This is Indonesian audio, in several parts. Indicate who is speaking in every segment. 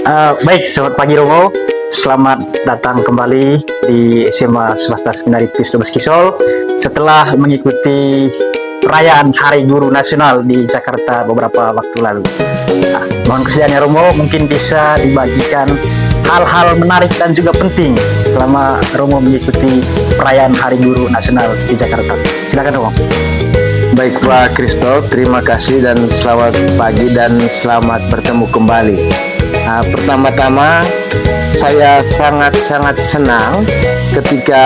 Speaker 1: Baik, selamat pagi Romo. Selamat datang kembali di SMA Swasta Seminari Pius Dubes Kisol setelah mengikuti perayaan Hari Guru Nasional di Jakarta beberapa waktu lalu. Mohon kesediaannya Romo, mungkin bisa dibagikan hal-hal menarik dan juga penting selama Romo mengikuti perayaan Hari Guru Nasional di Jakarta. Silakan Romo.
Speaker 2: Baik Pak Kristo, terima kasih dan selamat pagi dan selamat bertemu kembali. Pertama-tama saya sangat-sangat senang ketika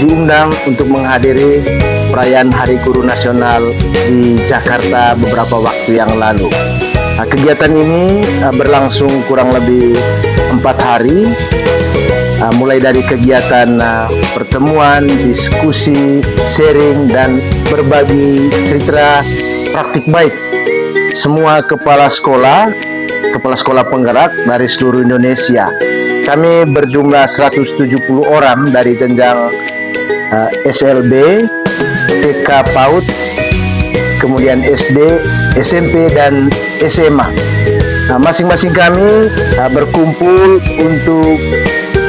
Speaker 2: diundang untuk menghadiri perayaan Hari Guru Nasional di Jakarta beberapa waktu yang lalu. Kegiatan ini berlangsung kurang lebih 4 hari, mulai dari kegiatan pertemuan, diskusi, sharing, dan berbagi cerita praktik baik. Semua kepala sekolah penggerak dari seluruh Indonesia. Kami berjumlah 170 orang dari jenjang SLB, TK PAUD, kemudian SD, SMP, dan SMA. Masing-masing kami berkumpul untuk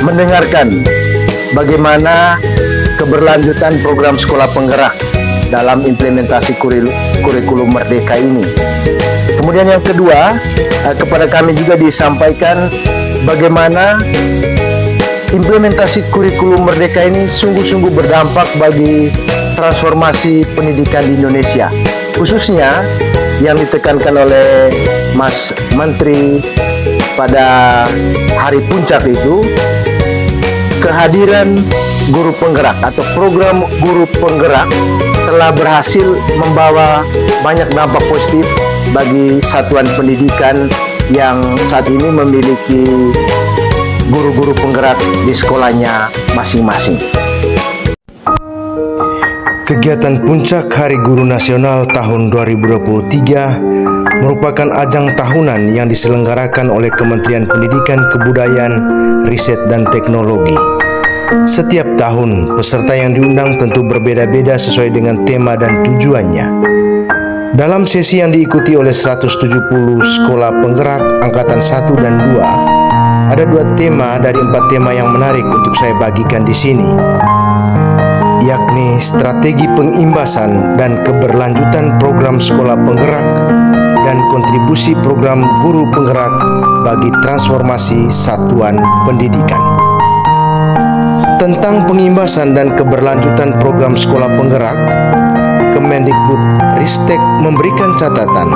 Speaker 2: mendengarkan bagaimana keberlanjutan program sekolah penggerak dalam implementasi kurikulum Merdeka ini. Kemudian yang kedua, kepada kami juga disampaikan bagaimana implementasi kurikulum Merdeka ini sungguh-sungguh berdampak bagi transformasi pendidikan di Indonesia, khususnya yang ditekankan oleh Mas Menteri pada hari puncak itu, kehadiran guru penggerak atau program guru penggerak telah berhasil membawa banyak dampak positif bagi satuan pendidikan yang saat ini memiliki guru-guru penggerak di sekolahnya masing-masing.
Speaker 3: Kegiatan Puncak Hari Guru Nasional tahun 2023 merupakan ajang tahunan yang diselenggarakan oleh Kementerian Pendidikan, Kebudayaan, Riset, dan Teknologi. Setiap tahun, peserta yang diundang tentu berbeda-beda sesuai dengan tema dan tujuannya. Dalam sesi yang diikuti oleh 170 sekolah penggerak Angkatan 1 dan 2, ada 2 tema dari 4 tema yang menarik untuk saya bagikan di sini, yakni strategi pengimbasan dan keberlanjutan program sekolah penggerak dan kontribusi program guru penggerak bagi transformasi satuan pendidikan. Tentang pengimbasan dan keberlanjutan program sekolah penggerak, Kemendikbud Ristek memberikan catatan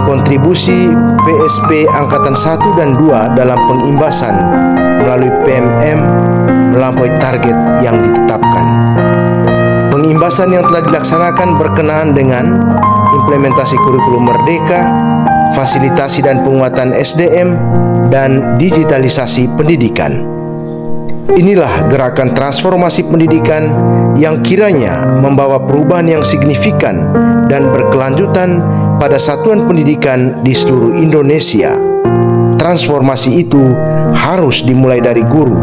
Speaker 3: kontribusi PSP Angkatan 1 dan 2 dalam pengimbasan melalui PMM melampaui target yang ditetapkan. Pengimbasan yang telah dilaksanakan berkenaan dengan implementasi kurikulum Merdeka, fasilitasi dan penguatan SDM, dan digitalisasi pendidikan. Inilah gerakan transformasi pendidikan yang kiranya membawa perubahan yang signifikan dan berkelanjutan pada satuan pendidikan di seluruh Indonesia. Transformasi itu harus dimulai dari guru,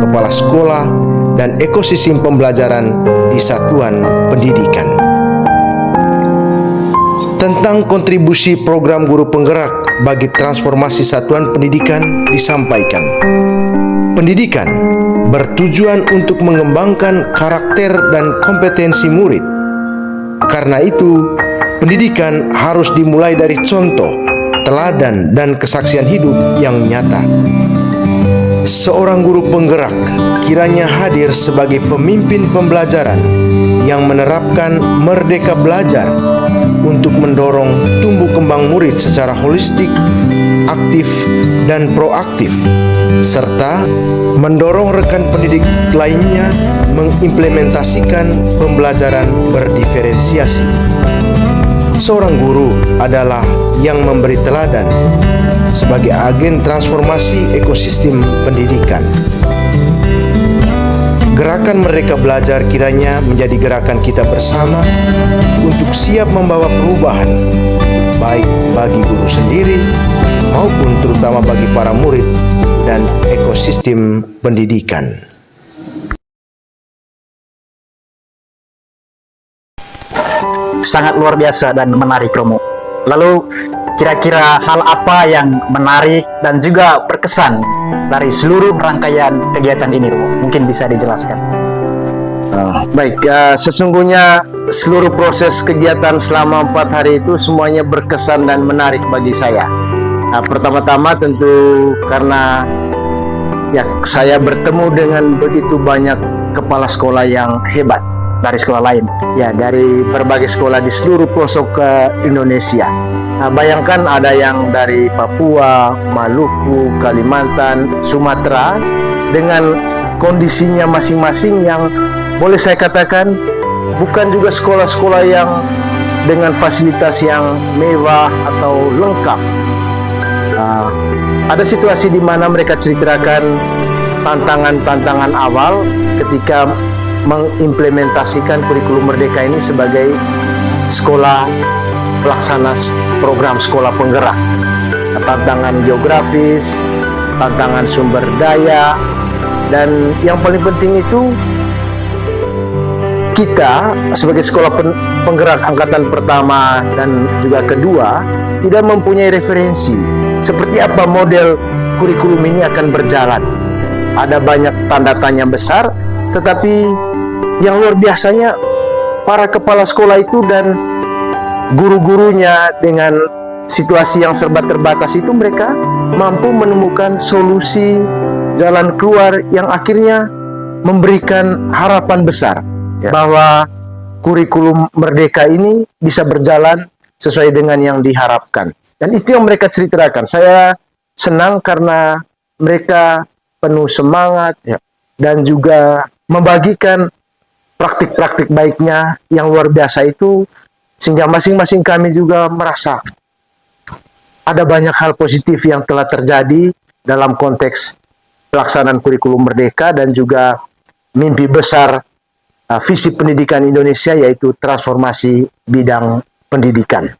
Speaker 3: kepala sekolah, dan ekosistem pembelajaran di satuan pendidikan. Tentang kontribusi program guru penggerak bagi transformasi satuan pendidikan disampaikan, pendidikan bertujuan untuk mengembangkan karakter dan kompetensi murid. Karena itu, pendidikan harus dimulai dari contoh, teladan, dan kesaksian hidup yang nyata. Seorang guru penggerak kiranya hadir sebagai pemimpin pembelajaran yang menerapkan merdeka belajar untuk mendorong tumbuh kembang murid secara holistik, aktif, dan proaktif, serta mendorong rekan pendidik lainnya mengimplementasikan pembelajaran berdiferensiasi. Seorang guru adalah yang memberi teladan sebagai agen transformasi ekosistem pendidikan. Gerakan Merdeka Belajar kiranya menjadi gerakan kita bersama untuk siap membawa perubahan, baik bagi guru sendiri maupun terutama bagi para murid dan ekosistem pendidikan.
Speaker 1: Sangat luar biasa dan menarik Romo. Lalu Kira-kira hal apa yang menarik dan juga berkesan dari seluruh rangkaian kegiatan ini, Romo? Mungkin bisa dijelaskan.
Speaker 2: Baik, sesungguhnya seluruh proses kegiatan selama 4 hari itu semuanya berkesan dan menarik bagi saya. Pertama-tama tentu karena ya saya bertemu dengan begitu banyak kepala sekolah yang hebat
Speaker 1: Dari sekolah lain.
Speaker 2: ya dari berbagai sekolah di seluruh pelosok Indonesia. Bayangkan ada yang dari Papua, Maluku, Kalimantan, Sumatera dengan kondisinya masing-masing yang boleh saya katakan bukan juga sekolah-sekolah yang dengan fasilitas yang mewah atau lengkap. Ada situasi di mana mereka ceritakan tantangan-tantangan awal ketika mengimplementasikan kurikulum Merdeka ini sebagai sekolah pelaksana program sekolah penggerak. Tantangan geografis, tantangan sumber daya, dan yang paling penting itu kita sebagai sekolah penggerak angkatan pertama dan juga kedua tidak mempunyai referensi seperti apa model kurikulum ini akan berjalan. Ada banyak tanda tanya besar, tetapi yang luar biasanya para kepala sekolah itu dan guru-gurunya dengan situasi yang serba terbatas itu mereka mampu menemukan solusi jalan keluar yang akhirnya memberikan harapan besar bahwa kurikulum Merdeka ini bisa berjalan sesuai dengan yang diharapkan. Dan itu yang mereka ceritakan. Saya senang karena mereka penuh semangat dan juga membagikan praktik-praktik baiknya yang luar biasa itu, sehingga masing-masing kami juga merasa ada banyak hal positif yang telah terjadi dalam konteks pelaksanaan kurikulum Merdeka dan juga mimpi besar visi pendidikan Indonesia, yaitu transformasi bidang pendidikan.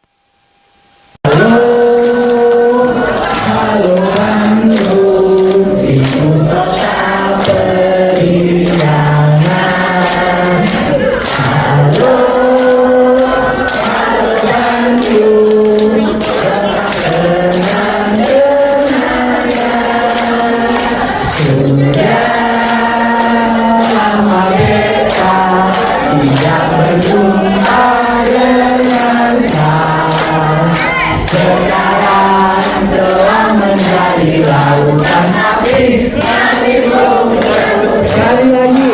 Speaker 4: Sekali lagi,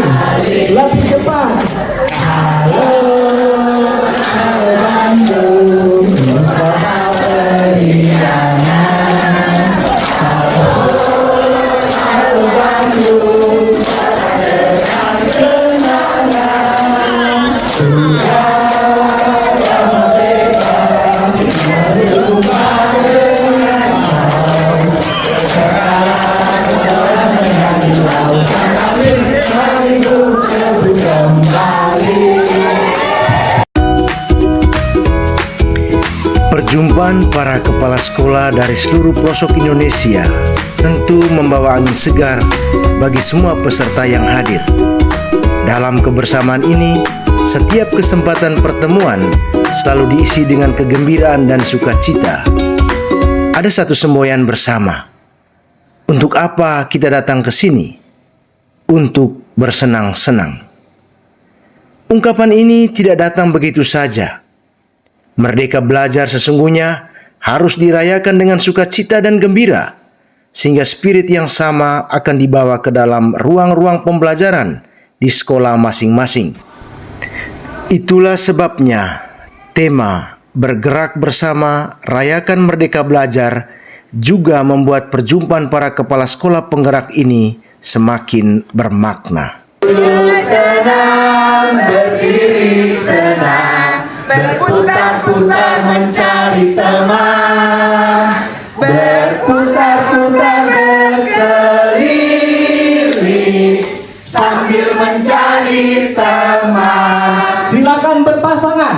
Speaker 4: lebih cepat. Halo, halo Bandung, kota periangan. Halo, halo Bandung, kenangan. Sudah merdeka, berjumpa dengan kau. Sekarang telah menjadi lautan api, mari berebut kembali.
Speaker 3: Perjumpaan para kepala sekolah dari seluruh pelosok Indonesia tentu membawa angin segar bagi semua peserta yang hadir. Dalam kebersamaan ini, setiap kesempatan pertemuan selalu diisi dengan kegembiraan dan sukacita. Ada satu semboyan bersama. Untuk apa kita datang ke sini? Untuk bersenang-senang. Ungkapan ini tidak datang begitu saja. Merdeka belajar sesungguhnya harus dirayakan dengan sukacita dan gembira, sehingga spirit yang sama akan dibawa ke dalam ruang-ruang pembelajaran di sekolah masing-masing. Itulah sebabnya tema Bergerak Bersama Rayakan Merdeka Belajar juga membuat perjumpaan para kepala sekolah penggerak ini semakin bermakna.
Speaker 4: Senang, berdiri senang, berputar-putar mencari teman, berputar-putar berkeliling sambil mencari teman. Silakan berpasangan.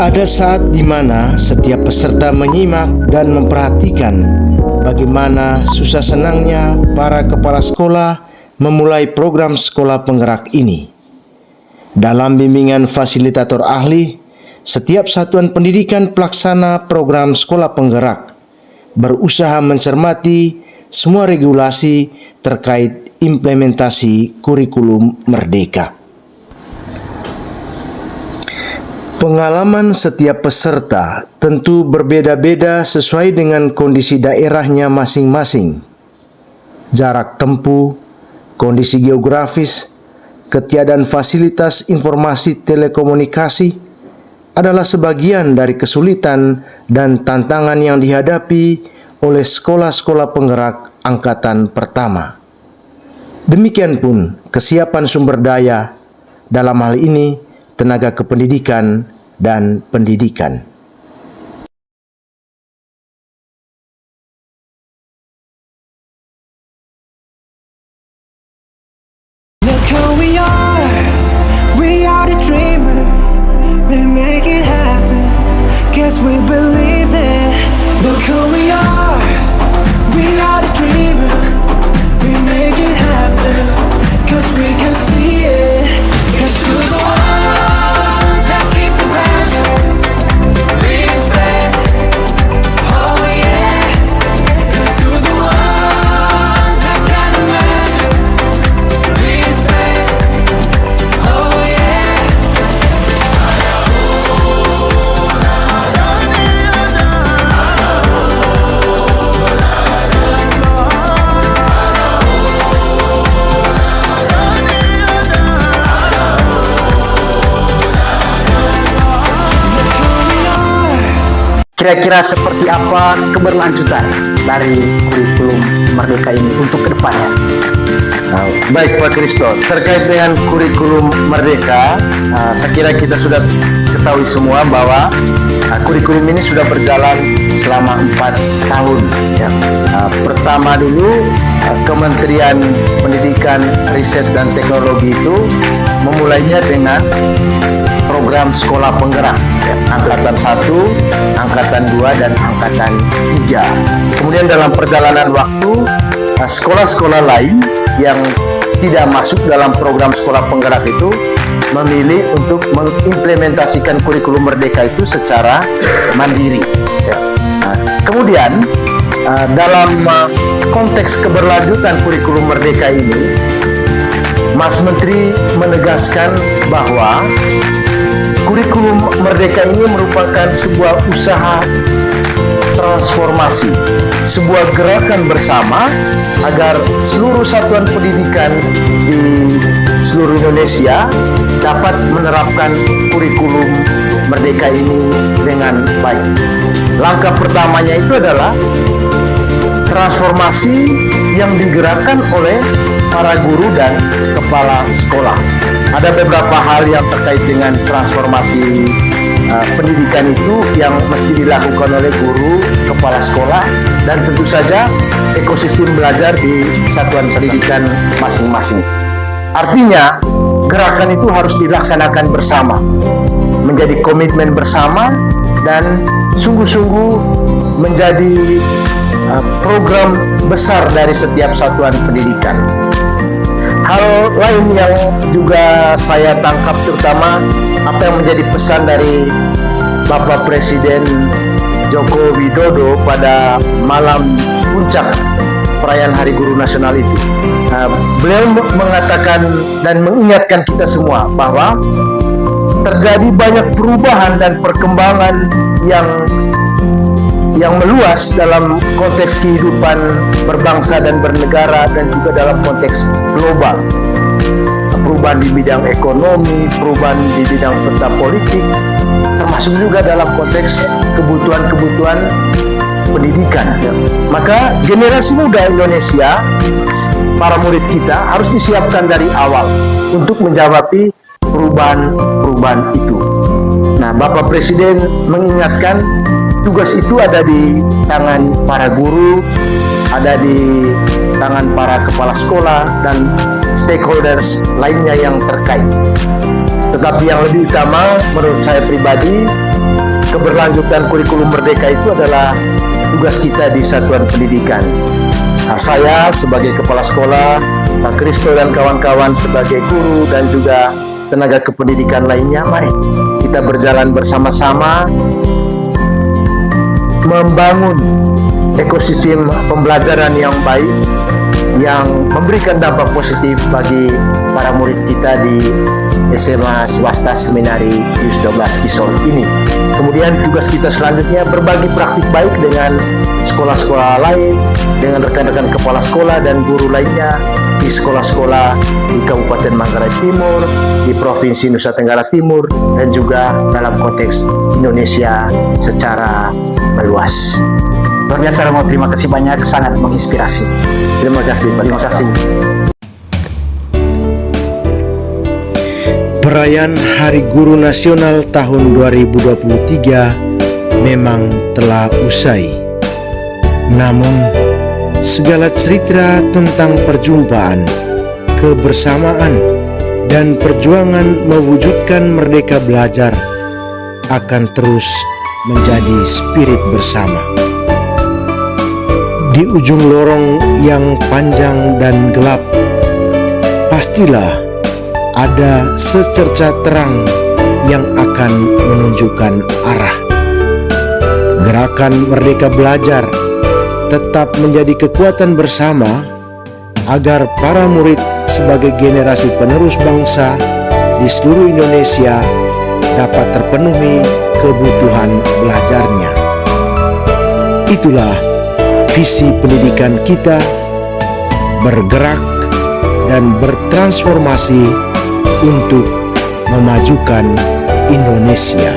Speaker 3: Ada saat di mana setiap peserta menyimak dan memperhatikan bagaimana susah senangnya para kepala sekolah memulai program sekolah penggerak ini. Dalam bimbingan fasilitator ahli, setiap satuan pendidikan pelaksana program sekolah penggerak berusaha mencermati semua regulasi terkait implementasi kurikulum merdeka. Pengalaman setiap peserta tentu berbeda-beda sesuai dengan kondisi daerahnya masing-masing. Jarak tempuh, kondisi geografis, ketiadaan fasilitas informasi telekomunikasi adalah sebagian dari kesulitan dan tantangan yang dihadapi oleh sekolah-sekolah penggerak angkatan pertama. Demikian pun kesiapan sumber daya, dalam hal ini tenaga kependidikan dan pendidikan.
Speaker 5: Look who we are the dreamers, we make it happen, guess we believe it. Look who we are the dreamers, we make it happen, cause we can see it. Here's to the one that keep the passion, respect, oh yeah. Here's to the one that can imagine, respect, oh yeah.
Speaker 1: Kira-kira seperti apa keberlanjutan dari kurikulum merdeka ini untuk kedepannya?
Speaker 2: Baik Pak Kristo, terkait dengan kurikulum merdeka, saya kira kita sudah ketahui semua bahwa kurikulum ini sudah berjalan selama 4 tahun. Ya. Pertama dulu Kementerian Pendidikan, Riset dan Teknologi itu memulainya dengan program sekolah penggerak, ya, angkatan 1, angkatan 2, dan angkatan 3. Kemudian dalam perjalanan waktu, sekolah-sekolah lain yang tidak masuk dalam program sekolah penggerak itu memilih untuk mengimplementasikan kurikulum merdeka itu secara mandiri. Ya. Kemudian dalam konteks keberlanjutan kurikulum merdeka ini, Mas Menteri menegaskan bahwa kurikulum merdeka ini merupakan sebuah usaha transformasi, sebuah gerakan bersama agar seluruh satuan pendidikan di seluruh Indonesia dapat menerapkan kurikulum merdeka ini dengan baik. Langkah pertamanya itu adalah transformasi yang digerakkan oleh para guru dan kepala sekolah. Ada beberapa hal yang terkait dengan transformasi pendidikan itu yang mesti dilakukan oleh guru, kepala sekolah, dan tentu saja ekosistem belajar di satuan pendidikan masing-masing. Artinya, gerakan itu harus dilaksanakan bersama, menjadi komitmen bersama, dan sungguh-sungguh menjadi program besar dari setiap satuan pendidikan. Hal lain yang juga saya tangkap terutama apa yang menjadi pesan dari Bapak Presiden Joko Widodo pada malam puncak perayaan Hari Guru Nasional itu. Beliau mengatakan dan mengingatkan kita semua bahwa terjadi banyak perubahan dan perkembangan yang meluas dalam konteks kehidupan berbangsa dan bernegara dan juga dalam konteks global. Perubahan di bidang ekonomi, perubahan di bidang peta politik, termasuk juga dalam konteks kebutuhan-kebutuhan pendidikan. Maka generasi muda Indonesia, para murid kita harus disiapkan dari awal untuk menjawab perubahan-perubahan itu. Nah, Bapak Presiden mengingatkan tugas itu ada di tangan para guru, ada di tangan para kepala sekolah dan stakeholders lainnya yang terkait. Tetapi yang lebih utama menurut saya pribadi keberlanjutan kurikulum merdeka itu adalah tugas kita di satuan pendidikan. Nah, saya sebagai kepala sekolah, Pak Kristo dan kawan-kawan sebagai guru dan juga tenaga kependidikan lainnya, mari kita berjalan bersama-sama membangun ekosistem pembelajaran yang baik yang memberikan dampak positif bagi para murid kita di SMA Swasta Seminari Pius XII Kisol ini. Kemudian tugas kita selanjutnya berbagi praktik baik dengan sekolah-sekolah lain, dengan rekan-rekan kepala sekolah dan guru lainnya di sekolah-sekolah di Kabupaten Manggarai Timur, di Provinsi Nusa Tenggara Timur, dan juga dalam konteks Indonesia secara meluas.
Speaker 1: Luar biasa Romo, terima kasih banyak, sangat menginspirasi.
Speaker 2: Terima kasih, Pak.
Speaker 1: Terima kasih.
Speaker 3: Perayaan Hari Guru Nasional tahun 2023 memang telah usai. Namun, segala cerita tentang perjumpaan, kebersamaan, dan perjuangan mewujudkan merdeka belajar akan terus menjadi spirit bersama. Di ujung lorong yang panjang dan gelap, pastilah ada secerca terang yang akan menunjukkan arah. Gerakan Merdeka Belajar tetap menjadi kekuatan bersama agar para murid sebagai generasi penerus bangsa di seluruh Indonesia dapat terpenuhi kebutuhan belajarnya. Itulah visi pendidikan kita, bergerak dan bertransformasi untuk memajukan Indonesia.